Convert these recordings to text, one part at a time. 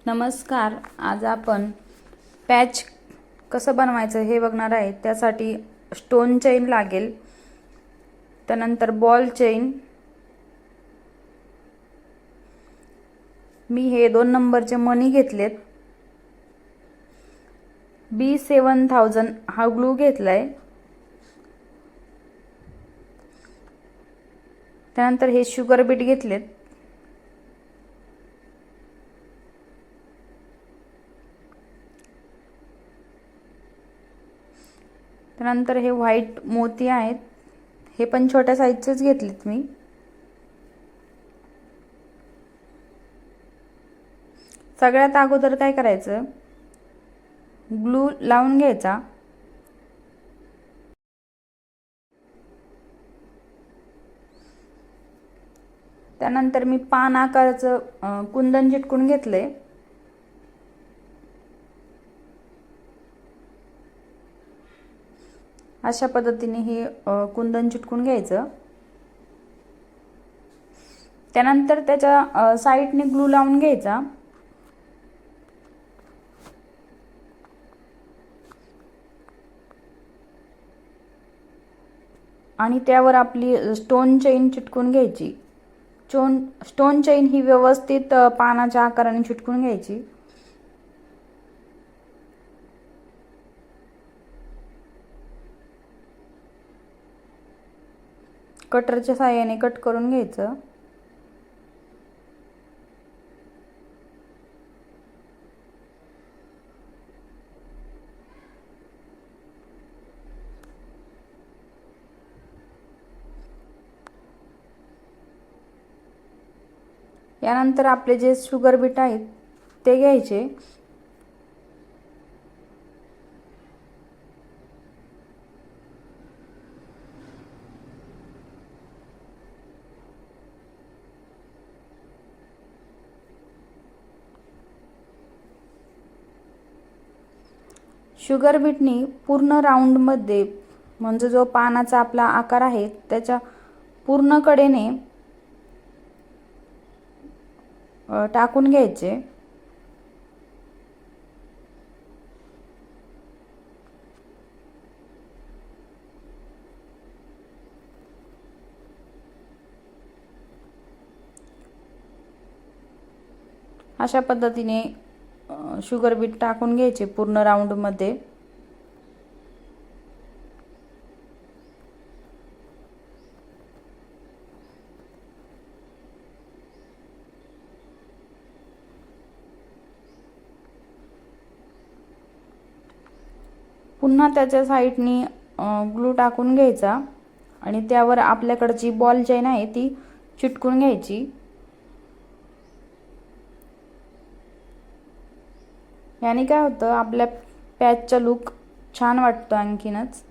नमस्कार. आज आपण पॅच कसं बनवायचं हे बघणार आहे. त्यासाठी स्टोन चेन लागेल, त्यानंतर बॉल चेन, मी हे 2 नंबरचे मणी घेतलेत, B7000 हा ग्लू घेतलाय, त्यानंतर हे शुगर बीट घेतलेत, त्यानंतर हे व्हाईट मोती आहेत, हे पण छोट्या साईजचेच घेतलेत मी. सगळ्यात अगोदर काय करायचं, ग्लू लावून घ्यायचा. त्यानंतर मी पान आकाराचं कुंदन चिटकून घेतलंय. अशा पद्धतीने हे कुंदन चिटकून घ्यायचं. त्यानंतर त्याच्या साईडने ग्लू लावून घ्यायचा. आणि त्यावर आपली स्टोन चेन चिटकून घ्यायची. स्टोन चेन ही व्यवस्थित पानाच्या आकाराने चिटकून घ्यायची. कटरच्या साहाय्याने कट करून घ्यायचं. यानंतर आपले जे शुगर बीट आहेत ते घ्यायचे. शुगर बीटनी पूर्ण राऊंडमध्ये, म्हणजे जो पानाचा आपला आकार आहे त्याच्या पूर्ण कडेने टाकून घ्यायचे. अशा पद्धतीने शुगर बीट टाकून घ्यायचे पूर्ण राऊंड मध्ये. पुन्हा त्याच्या साईडनी ग्लू टाकून घ्यायचा आणि त्यावर आपल्याकडची बॉल चेन आहे ती चिटकून घ्यायची. याने काय होतं, आपल्या पॅचचा लुक छान वाटतो आणखीनच.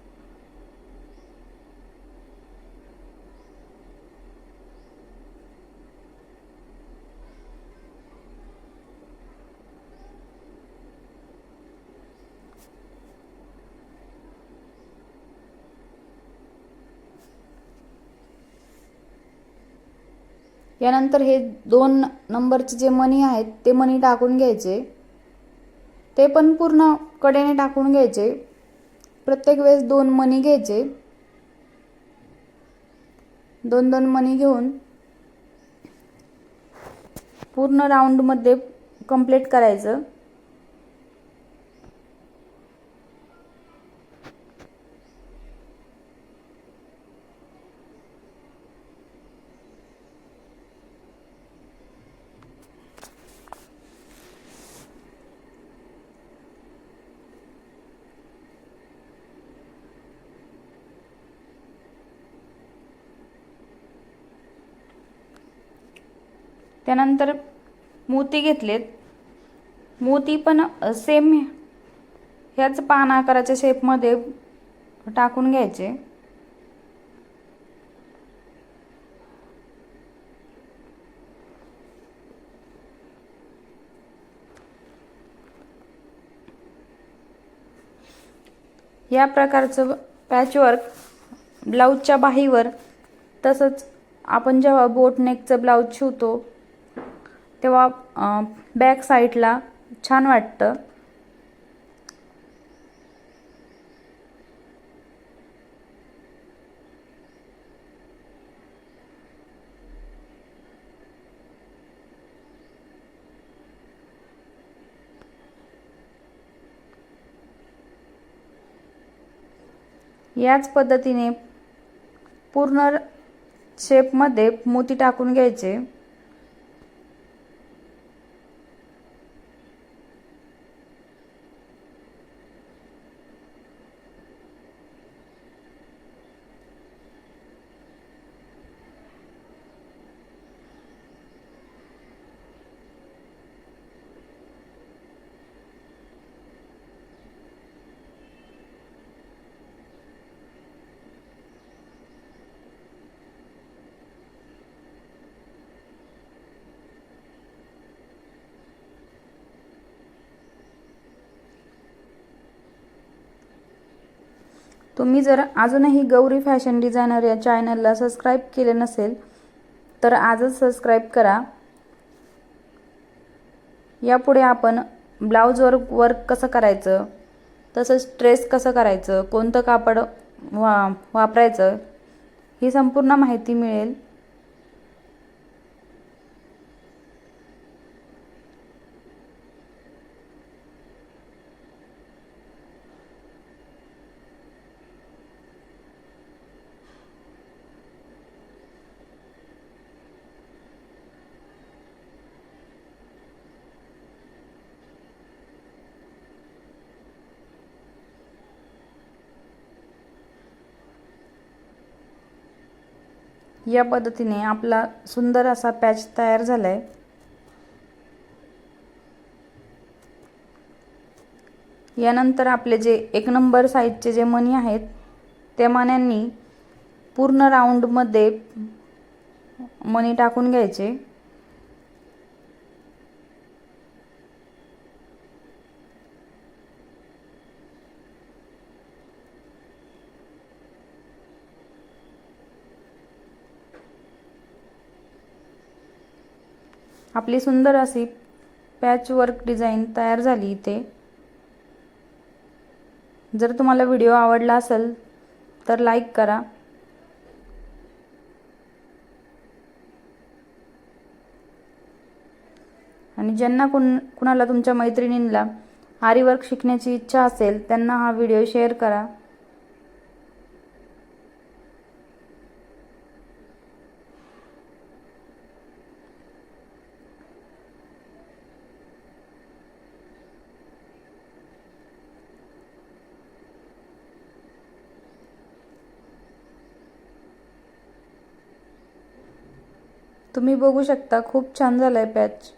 यानंतर हे 2 नंबरचे जे मणी आहेत ते मणी टाकून घ्यायचे. ते पण पूर्ण कडेने टाकून घ्यायचे. प्रत्येक वेळेस 2 मणी घ्यायचे. 2-2 मणी घेऊन पूर्ण राऊंड मध्ये कंप्लीट करायचं. त्यानंतर मोती घेतलेत. मोती पण सेम ह्याच पान आकाराच्या शेपमध्ये टाकून घ्यायचे. या प्रकारचं पॅचवर्क ब्लाऊजच्या बाहीवर, तसंच आपण जेव्हा बोट नेकचं ब्लाऊज शिवतो तेव्हा बॅक साईडला छान वाटतं. याच पद्धतीने पूर्ण शेपमध्ये मोती टाकून घ्यायचे. तुम्ही जर अजूनही गौरी फॅशन डिझायनर या चॅनलला सबस्क्राईब केले नसेल तर आजच सबस्क्राईब करा. यापुढे आपण ब्लाऊजवर वर्क कसं करायचं, तसंच ट्रेस कसं करायचं, कोणतं कापड वापरायचं ही संपूर्ण माहिती मिळेल. या पद्धतीने आपला सुंदर असा पॅच तयार झालाय. यानंतर आपले जे 1 नंबर साईजचे जे मणी आहेत त्या मण्यांनी पूर्ण राऊंडमध्ये मणी टाकून घ्यायचे. आपली सुंदर अशी पॅच वर्क डिझाईन तयार झाली इथे. जर तुम्हाला व्हिडिओ आवडला असेल तर लाईक करा. आणि ज्यांना कुणाला तुमच्या मैत्रिणींना आरी वर्क शिकण्याची इच्छा असेल त्यांना हा व्हिडिओ शेअर करा. तुम्ही बघू शकता खूप छान झालाय पॅच.